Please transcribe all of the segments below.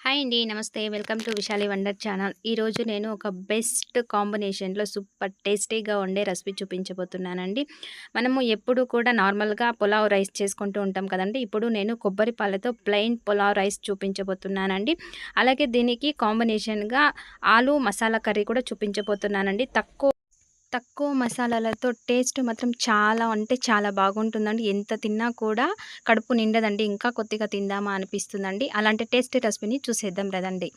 Hi అండి. నమస్తే. Welcome to Vishali wonder channel. ఈరోజు నేను ఒక బెస్ట్ కాంబినేషన్‌లో సూపర్ టేస్టీగా ఉండే రెసిపీ చూపించబోతున్నానండి. మనము ఎప్పుడు కూడా నార్మల్‌గా పులావ్ రైస్ చేసుకుంటూ ఉంటాం కదండీ! ఇప్పుడు నేను కొబ్బరి పాలతో ప్లెయిన్ పులావ్ రైస్ చూపించబోతున్నానండి. అలాగే దీనికి కాంబినేషన్‌గా ఆలు మసాలా కర్రీ కూడా చూపించబోతున్నానండి. తక్కువ మసాలాలతో టేస్ట్ మాత్రం చాలా అంటే చాలా బాగుంటుందండి. ఎంత తిన్నా కూడా కడుపు నిండదండి. ఇంకా కొద్దిగా తిందామా అనిపిస్తుందండి. అలాంటి టేస్టీ రెసిపీని చూసేద్దాం రండి.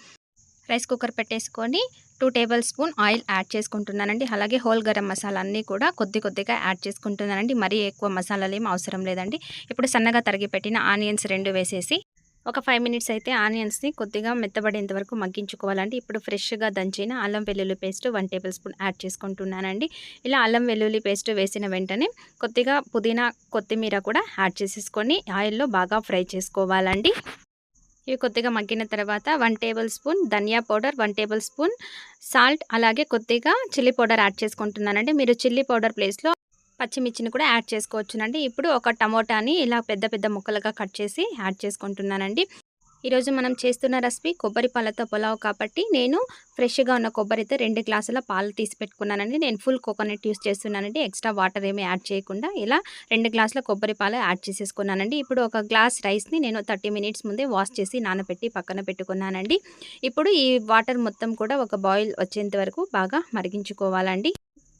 రైస్ కుక్కర్ పెట్టేసుకొని 2 టేబుల్ స్పూన్ ఆయిల్ యాడ్ చేసుకుంటున్నానండి. అలాగే హోల్ గరం మసాలా అన్నీ కూడా కొద్దిగా యాడ్ చేసుకుంటున్నానండి. మరీ ఎక్కువ మసాలాలేమి అవసరం లేదండి. ఇప్పుడు సన్నగా తరిగి పెట్టిన ఆనియన్స్ 2 వేసేసి ఒక 5 మినిట్స్ అయితే ఆనియన్స్‌ని కొద్దిగా మెత్తబడేంత వరకు మగ్గించుకోవాలండి. ఇప్పుడు ఫ్రెష్‌గా దంచిన అల్లం వెల్లుల్లి పేస్ట్ 1 టేబుల్ స్పూన్ యాడ్ చేసుకుంటున్నానండి. ఇలా అల్లం వెల్లుల్లి పేస్ట్ వేసిన వెంటనే కొద్దిగా పుదీనా, కొత్తిమీర కూడా యాడ్ చేసేసుకొని ఆయిల్‌లో బాగా ఫ్రై చేసుకోవాలండి. ఇవి కొద్దిగా మగ్గిన తర్వాత 1 టేబుల్ స్పూన్ ధనియా పౌడర్, 1 టేబుల్ స్పూన్ సాల్ట్, అలాగే కొద్దిగా చిల్లీ పౌడర్ యాడ్ చేసుకుంటున్నానండి. మీరు చిల్లీ పౌడర్ ప్లేస్‌లో పచ్చిమిర్చిని కూడా యాడ్ చేసుకోవచ్చునండి. ఇప్పుడు ఒక టమోటాని ఇలా పెద్ద పెద్ద ముక్కలుగా కట్ చేసి యాడ్ చేసుకుంటున్నానండి. ఈరోజు మనం చేస్తున్న రెసిపీ కొబ్బరి పాలతో పులావ్ కాబట్టి నేను ఫ్రెష్‌గా ఉన్న కొబ్బరితో 2 గ్లాసుల పాలు తీసి పెట్టుకున్నానండి. నేను ఫుల్ కోకోనట్ యూజ్ చేస్తున్నానండి. ఎక్స్‌ట్రా వాటర్ ఏమీ యాడ్ చేయకుండా ఇలా 2 గ్లాసుల కొబ్బరి పాలు యాడ్ చేసేసుకున్నానండి. ఇప్పుడు ఒక గ్లాస్ రైస్‌ని నేను 30 మినిట్స్ ముందే వాష్ చేసి నానబెట్టి పక్కన పెట్టుకున్నానండి. ఇప్పుడు ఈ వాటర్ మొత్తం కూడా ఒక బాయిల్ వచ్చేంత వరకు బాగా మరిగించుకోవాలండి.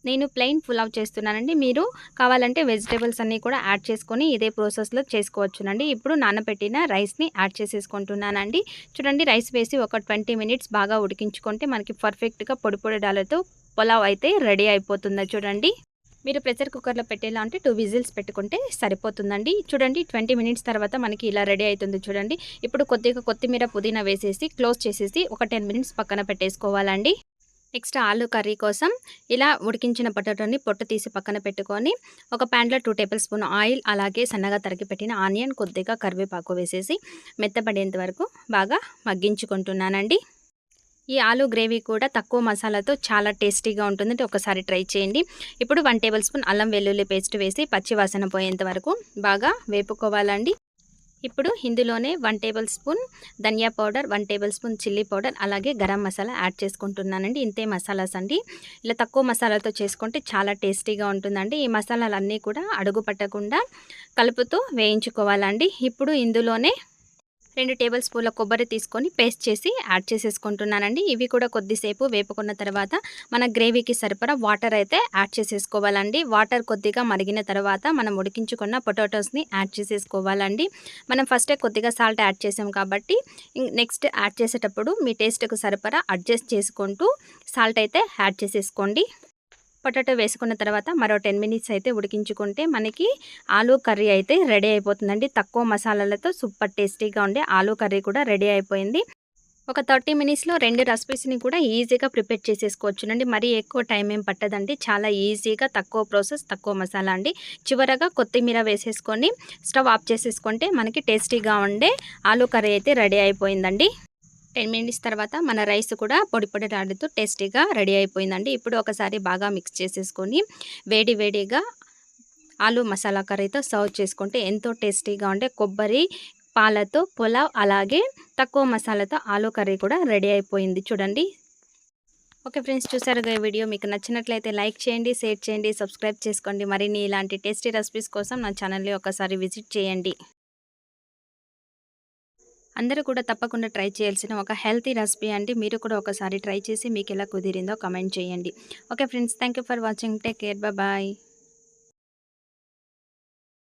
నేను ప్లెయిన్ పులావ్ చేస్తున్నానండి. మీరు కావాలంటే వెజిటబుల్స్ అన్నీ కూడా యాడ్ చేసుకొని ఇదే ప్రాసెస్‌లో చేసుకోవచ్చునండి. ఇప్పుడు నానబెట్టిన రైస్‌ని యాడ్ చేసేసుకుంటున్నానండి. చూడండి, రైస్ వేసి ఒక 20 మినిట్స్ బాగా ఉడికించుకుంటే మనకి పర్ఫెక్ట్‌గా పొడి పొడిడాలతో పులావ్ అయితే రెడీ అయిపోతుంది చూడండి. మీరు ప్రెషర్ కుక్కర్‌లో పెట్టేలా అంటే 2 విజిల్స్ పెట్టుకుంటే సరిపోతుందండి. చూడండి, 20 మినిట్స్ తర్వాత మనకి ఇలా రెడీ అవుతుంది చూడండి. ఇప్పుడు కొద్దిగా కొత్తిమీర, పుదీనా వేసేసి క్లోజ్ చేసేసి ఒక 10 మినిట్స్ పక్కన పెట్టేసుకోవాలండి. నెక్స్ట్ ఆలు కర్రీ కోసం ఇలా ఉడికించిన పొటాటోని పొట్టు తీసి పక్కన పెట్టుకొని ఒక ప్యాన్లో 2 టేబుల్ స్పూన్ ఆయిల్, అలాగే సన్నగా తరిగి పెట్టిన ఆనియన్, కొద్దిగా కరివేపాకు వేసేసి మెత్తబడేంత వరకు బాగా మగ్గించుకుంటున్నానండి. ఈ ఆలు గ్రేవీ కూడా తక్కువ మసాలాతో చాలా టేస్టీగా ఉంటుందంటే ఒకసారి ట్రై చేయండి. ఇప్పుడు 1 టేబుల్ స్పూన్ అల్లం వెల్లుల్లి పేస్ట్ వేసి పచ్చి వాసన పోయేంత వరకు బాగా వేపుకోవాలండి. ఇప్పుడు ఇందులోనే 1 టేబుల్ స్పూన్ ధనియా powder, 1 tablespoon chilli powder, అలాగే గరం మసాలా యాడ్ చేసుకుంటున్నానండి. ఇంతే మసాలాస్ అండి. ఇలా తక్కువ మసాలాతో చేసుకుంటే చాలా టేస్టీగా ఉంటుందండి. ఈ మసాలాలన్నీ కూడా అడుగు పట్టకుండా కలుపుతూ వేయించుకోవాలండి. ఇప్పుడు ఇందులోనే 2 టేబుల్ స్పూన్ల కొబ్బరి తీసుకొని పేస్ట్ చేసి యాడ్ చేసేసుకుంటున్నానండి. ఇవి కూడా కొద్దిసేపు వేపుకున్న తర్వాత మన గ్రేవీకి సరిపడా వాటర్ అయితే యాడ్ చేసేసుకోవాలండి. వాటర్ కొద్దిగా మరిగిన తర్వాత మనం ఉడికించుకున్న పొటాటోస్‌ని యాడ్ చేసేసుకోవాలండి. మనం ఫస్టే కొద్దిగా సాల్ట్ యాడ్ చేసాం కాబట్టి నెక్స్ట్ యాడ్ చేసేటప్పుడు మీ టేస్ట్‌కు సరిపడా అడ్జస్ట్ చేసుకుంటూ సాల్ట్ అయితే యాడ్ చేసేసుకోండి. పొటాటో వేసుకున్న తర్వాత మరో 10 మినిట్స్ అయితే ఉడికించుకుంటే మనకి ఆలూ కర్రీ అయితే రెడీ అయిపోతుందండి. తక్కువ మసాలాలతో సూపర్ టేస్టీగా ఉండే ఆలూ కర్రీ కూడా రెడీ అయిపోయింది. ఒక 30 మినిట్స్‌లో 2 రెసిపీస్‌ని కూడా ఈజీగా ప్రిపేర్ చేసేసుకోవచ్చునండి. మరీ ఎక్కువ టైం ఏం పట్టదండి. చాలా ఈజీగా తక్కువ ప్రాసెస్, తక్కువ మసాలా అండి. చివరగా కొత్తిమీర వేసేసుకొని స్టవ్ ఆఫ్ చేసేసుకుంటే మనకి టేస్టీగా ఉండే ఆలూ కర్రీ అయితే రెడీ అయిపోయిందండి. 10 మినిట్స్ తర్వాత మన రైస్ కూడా పొడి పొడిలాడుతూ టేస్టీగా రెడీ అయిపోయిందండి. ఇప్పుడు ఒకసారి బాగా మిక్స్ చేసేసుకొని వేడి వేడిగా ఆలు మసాలా కర్రీతో సర్వ్ చేసుకుంటే ఎంతో టేస్టీగా ఉండే కొబ్బరి పాలతో పులావ్, అలాగే తక్కువ మసాలాతో ఆలు కర్రీ కూడా రెడీ అయిపోయింది చూడండి. ఓకే ఫ్రెండ్స్, చూసారుగా ఈ వీడియో మీకు నచ్చినట్లయితే లైక్ చేయండి, షేర్ చేయండి, సబ్స్క్రైబ్ చేసుకోండి. మరిన్ని ఇలాంటి టేస్టీ రెసిపీస్ కోసం నా ఛానల్ని ఒకసారి విజిట్ చేయండి. అందరూ కూడా తప్పకుండా ట్రై చేయాల్సిన ఒక హెల్తీ రెసిపీ అండి. మీరు కూడా ఒకసారి ట్రై చేసి మీకు ఎలా కుదిరిందో కామెంట్ చేయండి. Okay friends, thank you for watching. Take care. Bye.